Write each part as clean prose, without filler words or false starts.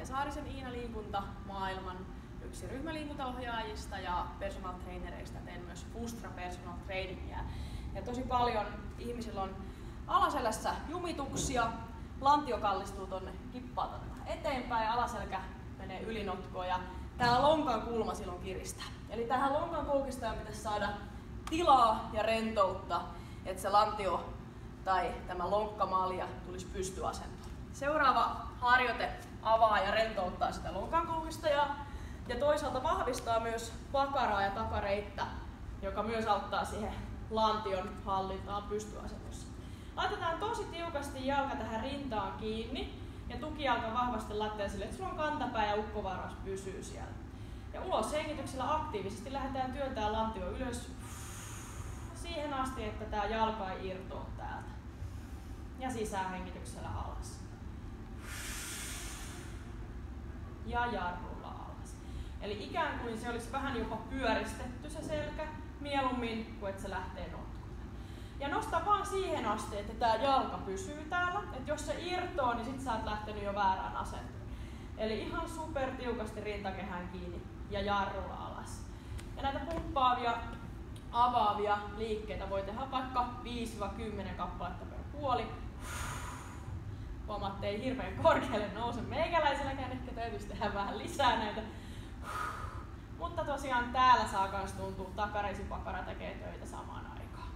Ahteen Saarisen Iina liikunta, maailman yksi ryhmäliikuntaohjaajista ja personal trainereista. Teen myös Fustra personal trainingia. Ja tosi paljon ihmisillä on alaselässä jumituksia, lantio kallistuu tonne, kippaa tonne eteenpäin ja alaselkä menee ylinotkoon ja tää lonkan kulma silloin kiristää. Eli tähän lonkan koukistaan pitäisi saada tilaa ja rentoutta, että se lantio tai tämä lonkkamalja tulisi pystyasentoon. Seuraava harjoite avaa ja rentouttaa sitä lonkan koukistajaa ja toisaalta vahvistaa myös pakaraa ja takareittä, joka myös auttaa siihen lantion hallintaan pystyasennossa. Laitetaan tosi tiukasti jalka tähän rintaan kiinni ja tukijalka vahvasti lattialle sille, että sulla on kantapää ja ukkovaraus pysyy siellä. Ja ulos hengityksellä aktiivisesti lähdetään työntämään lantio ylös siihen asti, että tää jalka ei irtoa täältä. Ja sisäänhengityksellä alas. Ja jarrulla alas. Eli ikään kuin se olisi vähän jopa pyöristetty se selkä, mieluummin kuin että se lähtee notkumaan. Ja nosta vaan siihen asti, että tää jalka pysyy täällä. Että jos se irtoo, niin sit sä oot lähtenyt jo väärään asentoon. Eli ihan super tiukasti rintakehän kiinni ja jarrulla alas. Ja näitä pumppaavia, avaavia liikkeitä voi tehdä vaikka 5-10 kappaletta per puoli. Huomaatte, ei hirveän korkealle nouse meikäläiselläkään, ehkä täytyisi tehdä vähän lisää näitä. Mutta tosiaan täällä saa kans tuntua, takareisipakara tekee töitä samaan aikaan.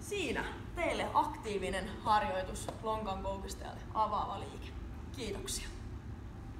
Siinä teille aktiivinen harjoitus lonkan koukistajalle avaava liike. Kiitoksia.